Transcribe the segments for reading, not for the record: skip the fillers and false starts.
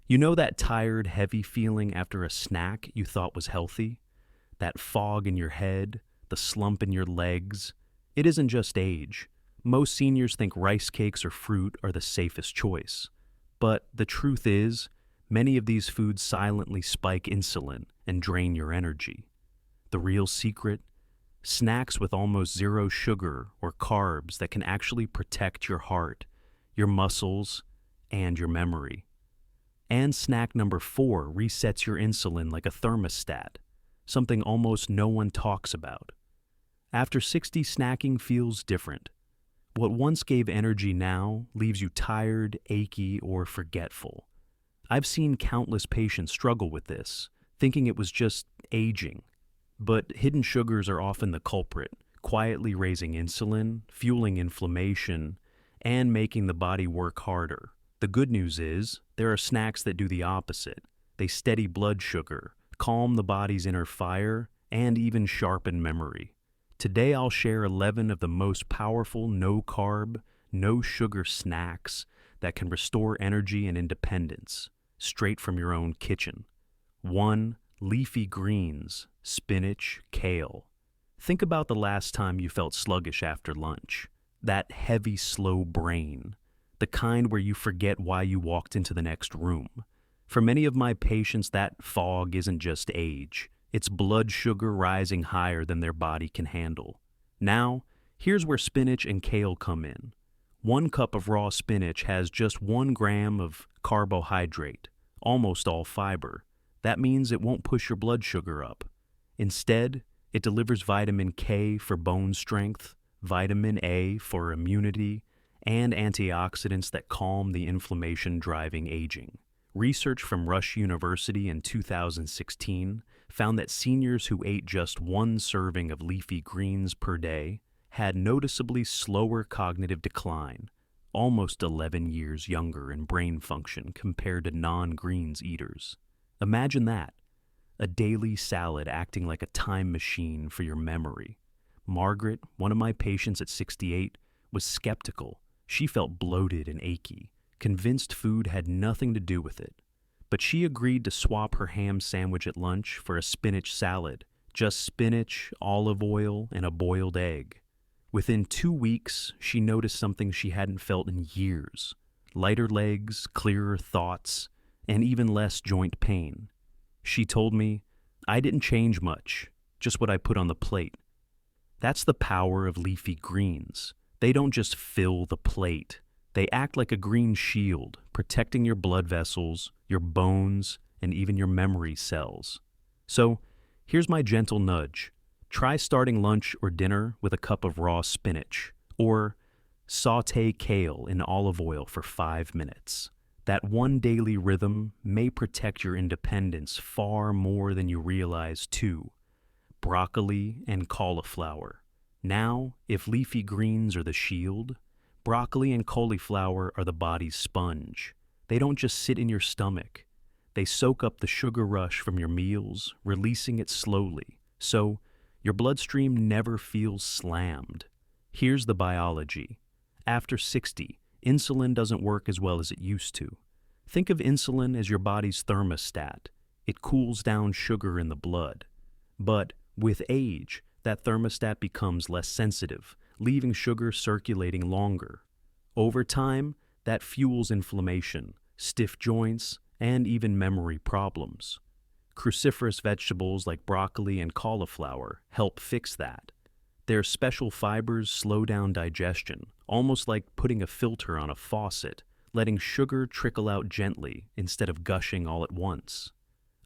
You know that tired, heavy feeling after a snack you thought was healthy? That fog in your head, the slump in your legs? It isn't just age. Most seniors think rice cakes or fruit are the safest choice. But the truth is, many of these foods silently spike insulin and drain your energy. The real secret? Snacks with almost zero sugar or carbs that can actually protect your heart, your muscles, and your memory. And snack number 4 resets your insulin like a thermostat, something almost no one talks about. After 60, snacking feels different. What once gave energy now leaves you tired, achy, or forgetful. I've seen countless patients struggle with this, thinking it was just aging. But hidden sugars are often the culprit, quietly raising insulin, fueling inflammation, and making the body work harder. The good news is, there are snacks that do the opposite. They steady blood sugar, calm the body's inner fire, and even sharpen memory. Today I'll share 11 of the most powerful no-carb, no-sugar snacks that can restore energy and independence, straight from your own kitchen. 1. Leafy greens, spinach, kale. Think about the last time you felt sluggish after lunch. That heavy, slow brain. The kind where you forget why you walked into the next room. For many of my patients, that fog isn't just age. It's blood sugar rising higher than their body can handle. Now, here's where spinach and kale come in. 1 cup of raw spinach has just 1 gram of carbohydrate, almost all fiber. That means it won't push your blood sugar up. Instead, it delivers vitamin K for bone strength, vitamin A for immunity, and antioxidants that calm the inflammation-driving aging. Research from Rush University in 2016 found that seniors who ate just 1 serving of leafy greens per day had noticeably slower cognitive decline, almost 11 years younger in brain function compared to non-greens eaters. Imagine that, a daily salad acting like a time machine for your memory. Margaret, one of my patients at 68, was skeptical. She felt bloated and achy, convinced food had nothing to do with it. But she agreed to swap her ham sandwich at lunch for a spinach salad, just spinach, olive oil, and a boiled egg. Within 2 weeks, she noticed something she hadn't felt in years: lighter legs, clearer thoughts, and even less joint pain. She told me, "I didn't change much, just what I put on the plate." That's the power of leafy greens. They don't just fill the plate. They act like a green shield, protecting your blood vessels, your bones, and even your memory cells. So, here's my gentle nudge. Try starting lunch or dinner with a cup of raw spinach, or saute kale in olive oil for 5 minutes. That one daily rhythm may protect your independence far more than you realize too. Broccoli and cauliflower. Now, if leafy greens are the shield, broccoli and cauliflower are the body's sponge. They don't just sit in your stomach. They soak up the sugar rush from your meals, releasing it slowly, so your bloodstream never feels slammed. Here's the biology. After 60, insulin doesn't work as well as it used to. Think of insulin as your body's thermostat. It cools down sugar in the blood. But with age, that thermostat becomes less sensitive, leaving sugar circulating longer. Over time, that fuels inflammation, stiff joints, and even memory problems. Cruciferous vegetables like broccoli and cauliflower help fix that. Their special fibers slow down digestion, almost like putting a filter on a faucet, letting sugar trickle out gently instead of gushing all at once.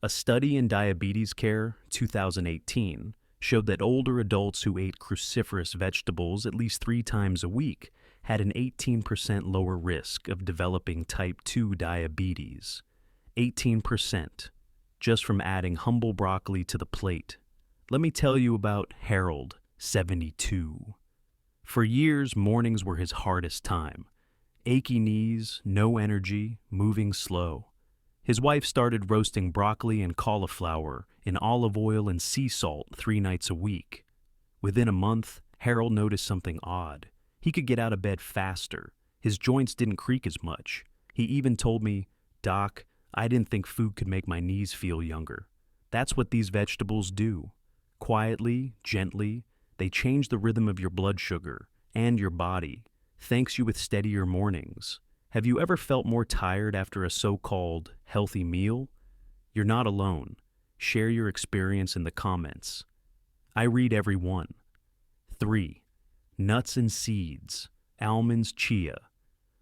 A study in Diabetes Care, 2018, showed that older adults who ate cruciferous vegetables at least 3 times a week had an 18% lower risk of developing type 2 diabetes. 18%, just from adding humble broccoli to the plate. Let me tell you about Harold, 72. For years, mornings were his hardest time. Achy knees, no energy, moving slow. His wife started roasting broccoli and cauliflower in olive oil and sea salt 3 nights a week. Within a month, Harold noticed something odd. He could get out of bed faster. His joints didn't creak as much. He even told me, "Doc, I didn't think food could make my knees feel younger. That's what these vegetables do. Quietly, gently, they change the rhythm of your blood sugar and your body, thanks you with steadier mornings. Have you ever felt more tired after a so-called healthy meal? You're not alone. Share your experience in the comments. I read every one. 3. Nuts and seeds, almonds, chia.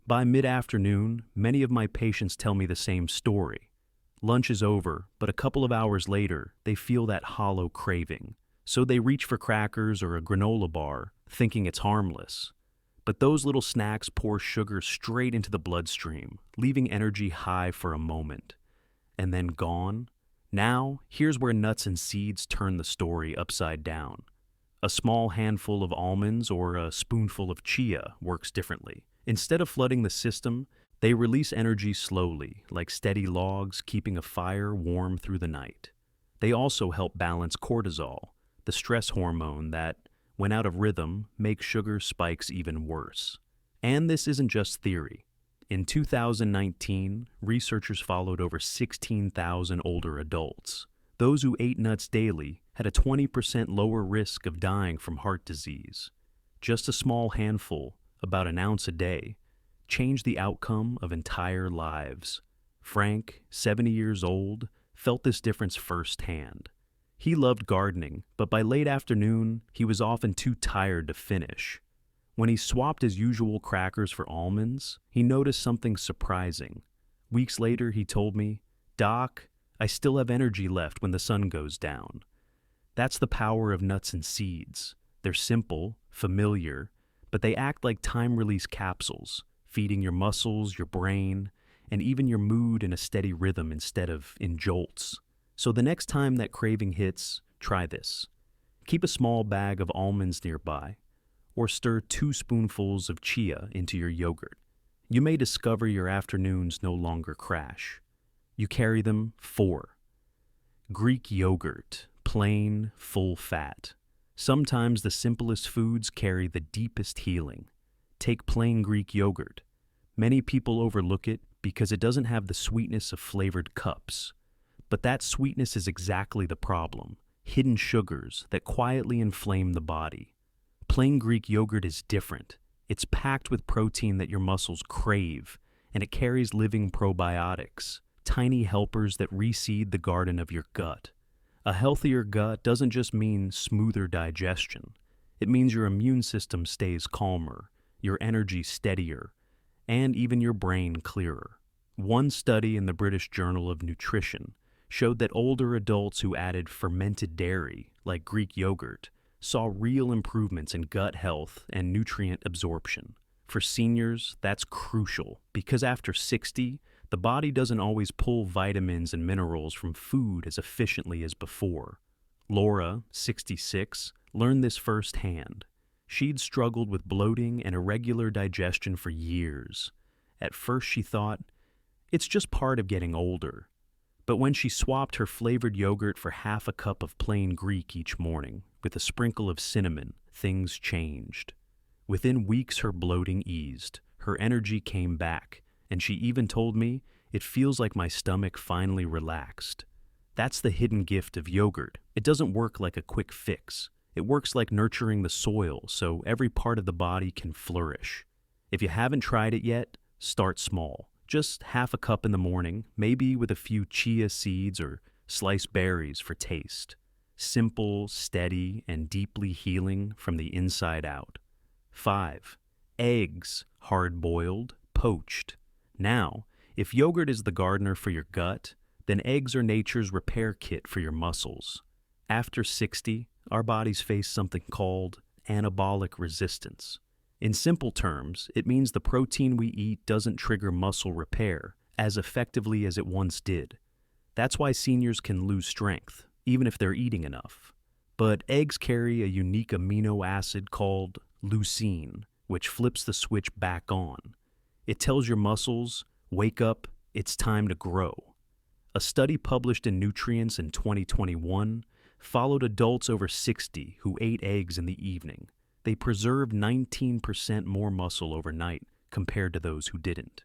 By mid-afternoon, many of my patients tell me the same story. Lunch is over, but a couple of hours later, they feel that hollow craving. So they reach for crackers or a granola bar, thinking it's harmless. But those little snacks pour sugar straight into the bloodstream, leaving energy high for a moment. And then gone. Now, here's where nuts and seeds turn the story upside down. A small handful of almonds or a spoonful of chia works differently. Instead of flooding the system, they release energy slowly, like steady logs keeping a fire warm through the night. They also help balance cortisol, the stress hormone that, when out of rhythm, makes sugar spikes even worse. And this isn't just theory. In 2019, researchers followed over 16,000 older adults. Those who ate nuts daily had a 20% lower risk of dying from heart disease. Just a small handful, about an ounce a day, changed the outcome of entire lives. Frank, 70 years old, felt this difference firsthand. He loved gardening, but by late afternoon, he was often too tired to finish. When he swapped his usual crackers for almonds, he noticed something surprising. Weeks later, he told me, "Doc, I still have energy left when the sun goes down." That's the power of nuts and seeds. They're simple, familiar, but they act like time-release capsules, feeding your muscles, your brain, and even your mood in a steady rhythm instead of in jolts. So the next time that craving hits, try this. Keep a small bag of almonds nearby, or stir 2 spoonfuls of chia into your yogurt. You may discover your afternoons no longer crash. You carry them. 4. Greek yogurt, plain, full fat. Sometimes the simplest foods carry the deepest healing. Take plain Greek yogurt. Many people overlook it because it doesn't have the sweetness of flavored cups. But that sweetness is exactly the problem. Hidden sugars that quietly inflame the body. Plain Greek yogurt is different. It's packed with protein that your muscles crave, and it carries living probiotics, tiny helpers that reseed the garden of your gut. A healthier gut doesn't just mean smoother digestion. It means your immune system stays calmer, your energy steadier, and even your brain clearer. One study in the British Journal of Nutrition showed that older adults who added fermented dairy, like Greek yogurt, saw real improvements in gut health and nutrient absorption. For seniors, that's crucial because after 60, the body doesn't always pull vitamins and minerals from food as efficiently as before. Laura, 66, learned this firsthand. She'd struggled with bloating and irregular digestion for years. At first she thought, it's just part of getting older. But when she swapped her flavored yogurt for half a cup of plain Greek each morning, with a sprinkle of cinnamon, things changed. Within weeks her bloating eased, her energy came back, and she even told me, "It feels like my stomach finally relaxed." That's the hidden gift of yogurt. It doesn't work like a quick fix. It works like nurturing the soil so every part of the body can flourish. If you haven't tried it yet, start small. Just half a cup in the morning, maybe with a few chia seeds or sliced berries for taste. Simple, steady, and deeply healing from the inside out. 5. Eggs, hard-boiled, poached. Now, if yogurt is the gardener for your gut, then eggs are nature's repair kit for your muscles. After 60, our bodies face something called anabolic resistance. In simple terms, it means the protein we eat doesn't trigger muscle repair as effectively as it once did. That's why seniors can lose strength, even if they're eating enough. But eggs carry a unique amino acid called leucine, which flips the switch back on. It tells your muscles, wake up, it's time to grow. A study published in Nutrients in 2021 followed adults over 60 who ate eggs in the evening. They preserved 19% more muscle overnight compared to those who didn't.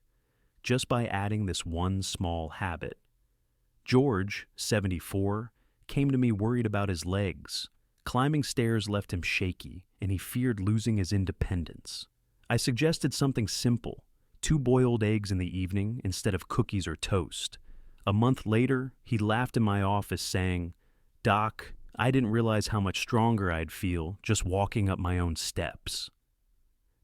Just by adding this one small habit, George, 74, came to me worried about his legs. Climbing stairs left him shaky, and he feared losing his independence. I suggested something simple, 2 boiled eggs in the evening instead of cookies or toast. A month later, he laughed in my office saying, "Doc, I didn't realize how much stronger I'd feel just walking up my own steps."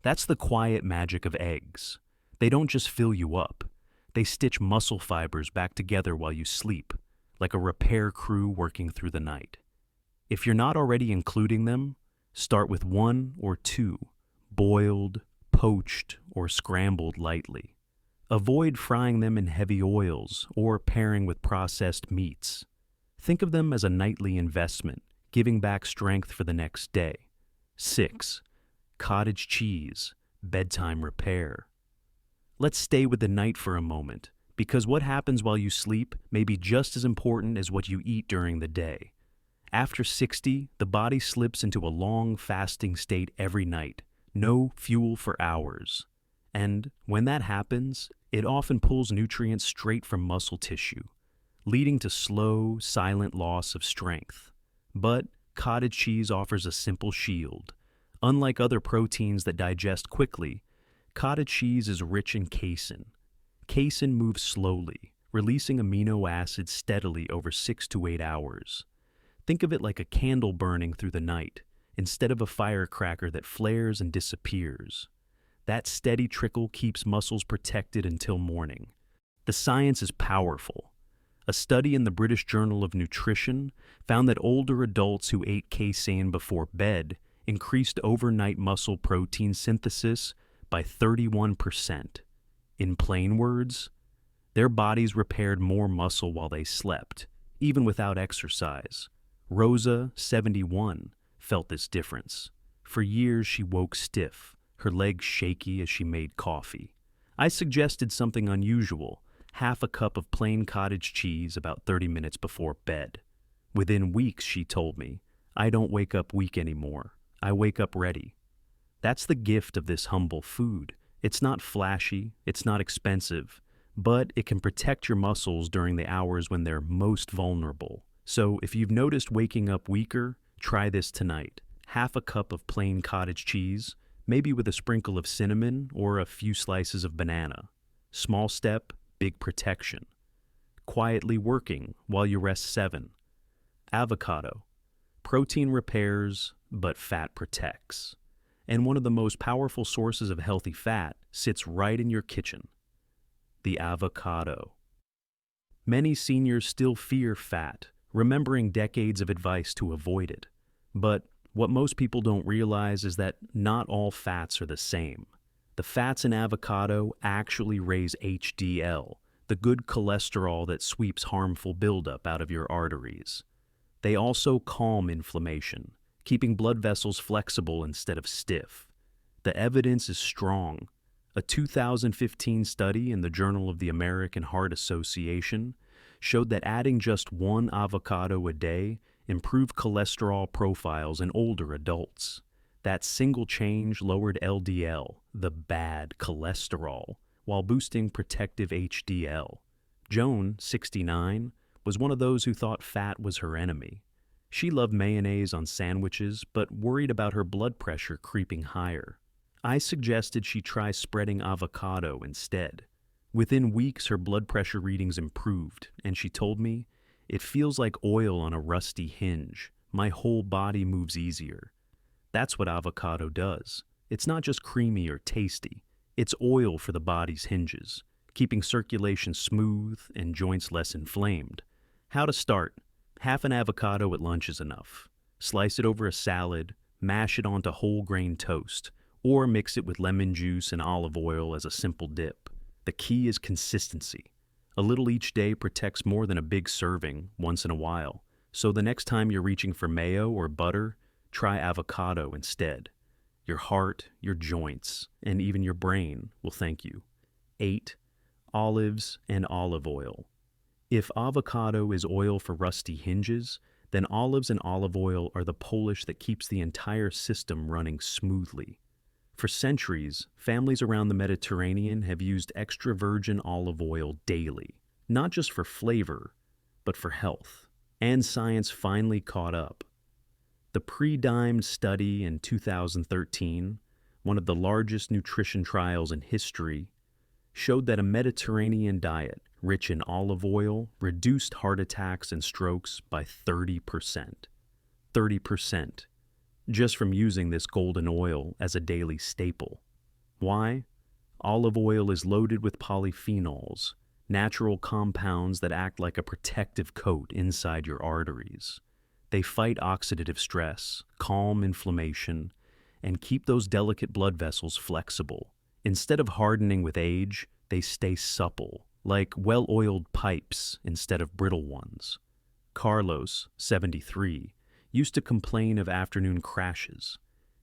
That's the quiet magic of eggs. They don't just fill you up. They stitch muscle fibers back together while you sleep, like a repair crew working through the night. If you're not already including them, start with 1 or 2, boiled, poached, or scrambled lightly. Avoid frying them in heavy oils or pairing with processed meats. Think of them as a nightly investment, giving back strength for the next day. 6. Cottage cheese, bedtime repair. Let's stay with the night for a moment, because what happens while you sleep may be just as important as what you eat during the day. After 60, the body slips into a long fasting state every night, no fuel for hours. And when that happens, it often pulls nutrients straight from muscle tissue, leading to slow, silent loss of strength. But cottage cheese offers a simple shield. Unlike other proteins that digest quickly, cottage cheese is rich in casein. Casein moves slowly, releasing amino acids steadily over 6 to 8 hours. Think of it like a candle burning through the night, instead of a firecracker that flares and disappears. That steady trickle keeps muscles protected until morning. The science is powerful. A study in the British Journal of Nutrition found that older adults who ate casein before bed increased overnight muscle protein synthesis by 31%. In plain words, their bodies repaired more muscle while they slept, even without exercise. Rosa, 71, felt this difference. For years she woke stiff, her legs shaky as she made coffee. I suggested something unusual, half a cup of plain cottage cheese about 30 minutes before bed. Within weeks, she told me, I don't wake up weak anymore. I wake up ready. That's the gift of this humble food. It's not flashy, it's not expensive, but it can protect your muscles during the hours when they're most vulnerable. So if you've noticed waking up weaker, try this tonight. Half a cup of plain cottage cheese, maybe with a sprinkle of cinnamon or a few slices of banana. Small step, big protection. Quietly working while you rest 7. Avocado. Protein repairs, but fat protects. And one of the most powerful sources of healthy fat sits right in your kitchen. The avocado. Many seniors still fear fat, remembering decades of advice to avoid it. But what most people don't realize is that not all fats are the same. The fats in avocado actually raise HDL, the good cholesterol that sweeps harmful buildup out of your arteries. They also calm inflammation, keeping blood vessels flexible instead of stiff. The evidence is strong. A 2015 study in the Journal of the American Heart Association showed that adding just 1 avocado a day improved cholesterol profiles in older adults. That single change lowered LDL, the bad cholesterol, while boosting protective HDL. Joan, 69, was one of those who thought fat was her enemy. She loved mayonnaise on sandwiches, but worried about her blood pressure creeping higher. I suggested she try spreading avocado instead. Within weeks, her blood pressure readings improved, and she told me, "It feels like oil on a rusty hinge. My whole body moves easier." That's what avocado does. It's not just creamy or tasty. It's oil for the body's hinges, keeping circulation smooth and joints less inflamed. How to start? Half an avocado at lunch is enough. Slice it over a salad, mash it onto whole grain toast, or mix it with lemon juice and olive oil as a simple dip. The key is consistency. A little each day protects more than a big serving once in a while. So the next time you're reaching for mayo or butter, try avocado instead. Your heart, your joints, and even your brain will thank you. 8. Olives and olive oil. If avocado is oil for rusty hinges, then olives and olive oil are the polish that keeps the entire system running smoothly. For centuries, families around the Mediterranean have used extra virgin olive oil daily, not just for flavor, but for health. And science finally caught up. The pre-dimed study in 2013, one of the largest nutrition trials in history, showed that a Mediterranean diet rich in olive oil reduced heart attacks and strokes by 30%. 30%, just from using this golden oil as a daily staple. Why? Olive oil is loaded with polyphenols, natural compounds that act like a protective coat inside your arteries. They fight oxidative stress, calm inflammation, and keep those delicate blood vessels flexible. Instead of hardening with age, they stay supple, like well-oiled pipes instead of brittle ones. Carlos, 73, used to complain of afternoon crashes.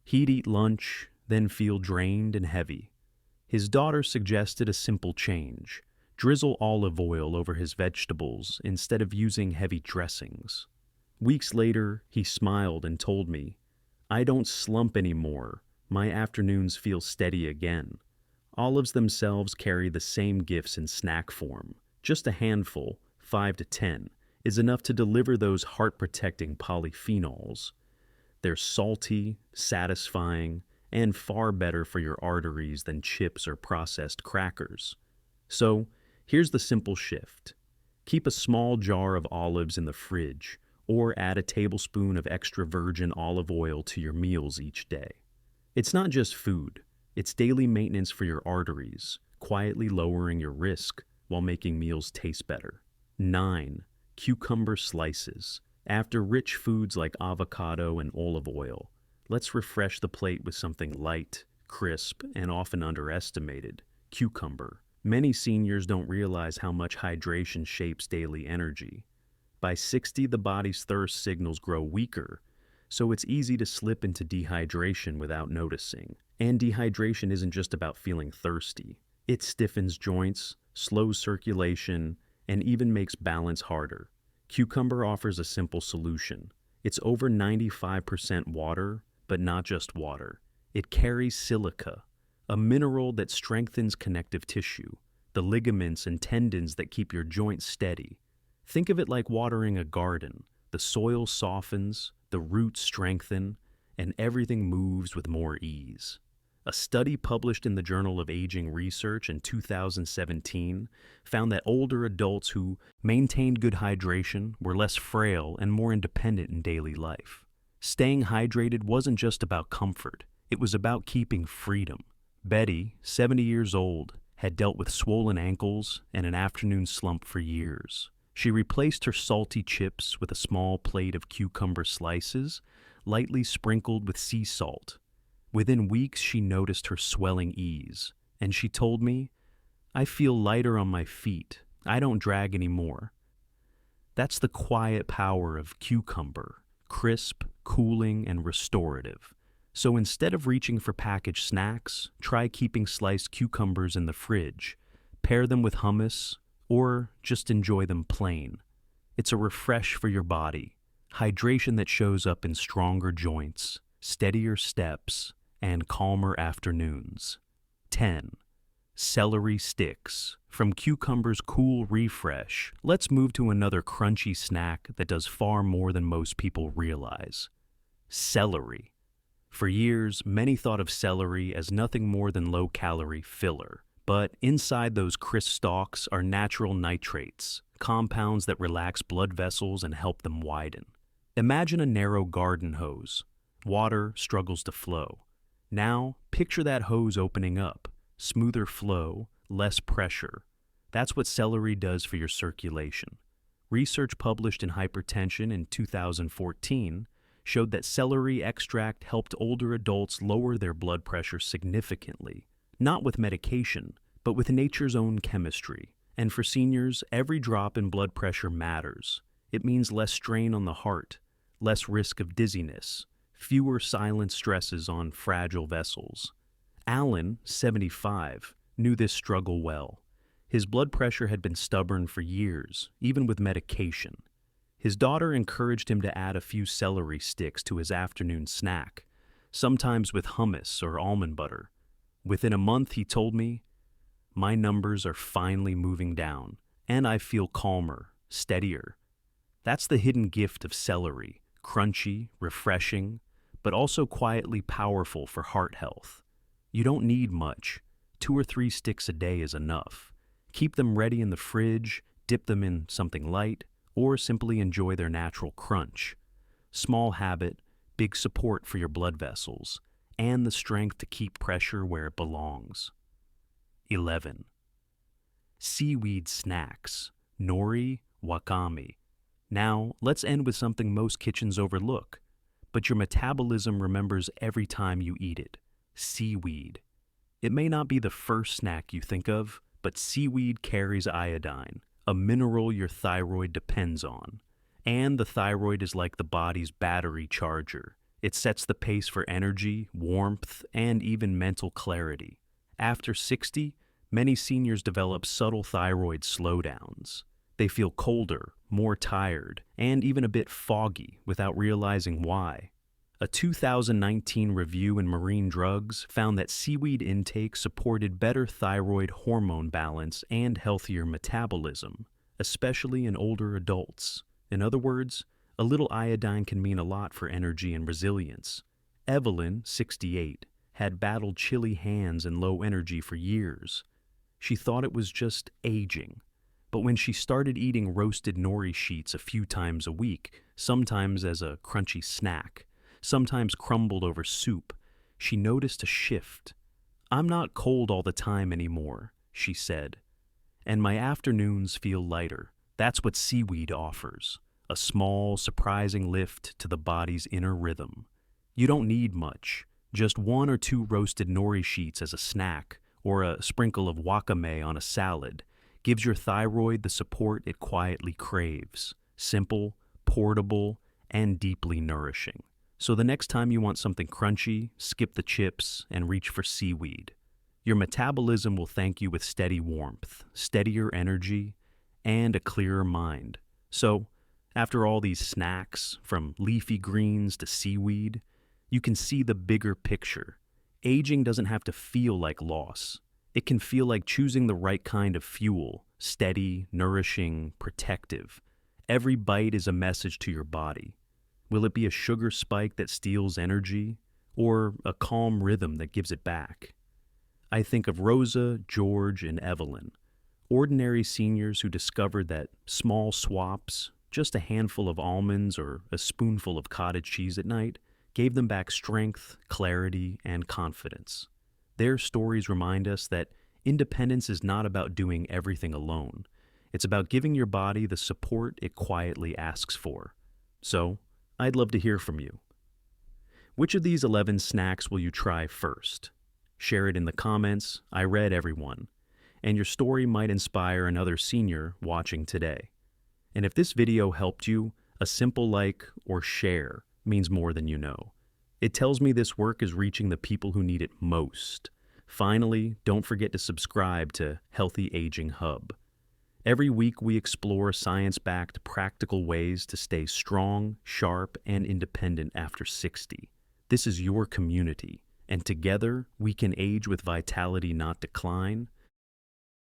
He'd eat lunch, then feel drained and heavy. His daughter suggested a simple change: drizzle olive oil over his vegetables instead of using heavy dressings. Weeks later, he smiled and told me, "I don't slump anymore. My afternoons feel steady again." Olives themselves carry the same gifts in snack form. Just a handful, 5 to 10, is enough to deliver those heart-protecting polyphenols. They're salty, satisfying, and far better for your arteries than chips or processed crackers. So, here's the simple shift. Keep a small jar of olives in the fridge, or add a tablespoon of extra virgin olive oil to your meals each day. It's not just food. It's daily maintenance for your arteries, quietly lowering your risk while making meals taste better. 9. Cucumber slices. After rich foods like avocado and olive oil, let's refresh the plate with something light, crisp, and often underestimated: cucumber. Many seniors don't realize how much hydration shapes daily energy. By 60, the body's thirst signals grow weaker, so it's easy to slip into dehydration without noticing. And dehydration isn't just about feeling thirsty. It stiffens joints, slows circulation, and even makes balance harder. Cucumber offers a simple solution. It's over 95% water, but not just water. It carries silica, a mineral that strengthens connective tissue, the ligaments and tendons that keep your joints steady. Think of it like watering a garden. The soil softens, the roots strengthen, and everything moves with more ease. A study published in the Journal of Aging Research in 2017 found that older adults who maintained good hydration were less frail and more independent in daily life. Staying hydrated wasn't just about comfort, it was about keeping freedom. Betty, 70 years old, had dealt with swollen ankles and an afternoon slump for years. She replaced her salty chips with a small plate of cucumber slices, lightly sprinkled with sea salt. Within weeks, she noticed her swelling ease, and she told me, "I feel lighter on my feet. I don't drag anymore." That's the quiet power of cucumber: crisp, cooling, and restorative. So instead of reaching for packaged snacks, try keeping sliced cucumbers in the fridge. Pair them with hummus, or just enjoy them plain. It's a refresh for your body, hydration that shows up in stronger joints, steadier steps, and calmer afternoons. 10. Celery sticks. From cucumber's cool refresh, let's move to another crunchy snack that does far more than most people realize. Celery. For years, many thought of celery as nothing more than low-calorie filler. But inside those crisp stalks are natural nitrates, compounds that relax blood vessels and help them widen. Imagine a narrow garden hose. Water struggles to flow. Now, picture that hose opening up. Smoother flow, less pressure. That's what celery does for your circulation. Research published in Hypertension in 2014 showed that celery extract helped older adults lower their blood pressure significantly. Not with medication, but with nature's own chemistry. And for seniors, every drop in blood pressure matters. It means less strain on the heart, less risk of dizziness, fewer silent stresses on fragile vessels. Alan, 75, knew this struggle well. His blood pressure had been stubborn for years, even with medication. His daughter encouraged him to add a few celery sticks to his afternoon snack, sometimes with hummus or almond butter. Within a month, he told me, "My numbers are finally moving down, and I feel calmer, steadier, That's the hidden gift of celery, crunchy, refreshing, but also quietly powerful for heart health. You don't need much. 2 or 3 sticks a day is enough. Keep them ready in the fridge, dip them in something light, or simply enjoy their natural crunch. Small habit, big support for your blood vessels, and the strength to keep pressure where it belongs. 11. Seaweed snacks, nori, wakame. Now, let's end with something most kitchens overlook, but your metabolism remembers every time you eat it: seaweed. It may not be the first snack you think of, but seaweed carries iodine, a mineral your thyroid depends on. And the thyroid is like the body's battery charger. It sets the pace for energy, warmth, and even mental clarity. After 60, many seniors develop subtle thyroid slowdowns. They feel colder, more tired, and even a bit foggy without realizing why. A 2019 review in Marine Drugs found that seaweed intake supported better thyroid hormone balance and healthier metabolism, especially in older adults. In other words, a little iodine can mean a lot for energy and resilience. Evelyn, 68, had battled chilly hands and low energy for years. She thought it was just aging. But when she started eating roasted nori sheets a few times a week, sometimes as a crunchy snack, sometimes crumbled over soup, she noticed a shift. "I'm not cold all the time anymore," she said, "and my afternoons feel lighter." That's what seaweed offers: a small, surprising lift to the body's inner rhythm. You don't need much, just 1 or 2 roasted nori sheets as a snack, or a sprinkle of wakame on a salad, gives your thyroid the support it quietly craves: simple, portable, and deeply nourishing. So the next time you want something crunchy, skip the chips and reach for seaweed. Your metabolism will thank you with steady warmth, steadier energy, and a clearer mind. So, after all these snacks, from leafy greens to seaweed, you can see the bigger picture. Aging doesn't have to feel like loss. It can feel like choosing the right kind of fuel: steady, nourishing, protective. Every bite is a message to your body. Will it be a sugar spike that steals energy, or a calm rhythm that gives it back? I think of Rosa, George, and Evelyn, ordinary seniors who discovered that small swaps, just a handful of almonds or a spoonful of cottage cheese at night, gave them back strength, clarity, and confidence. Their stories remind us that independence is not about doing everything alone. It's about giving your body the support it quietly asks for. So, I'd love to hear from you. Which of these 11 snacks will you try first? Share it in the comments. I read everyone. And your story might inspire another senior watching today. And if this video helped you, a simple like or share means more than you know. It tells me this work is reaching the people who need it most. Finally, don't forget to subscribe to Healthy Aging Hub. Every week we explore science-backed, practical ways to stay strong, sharp, and independent after 60. This is your community, and together we can age with vitality, not decline,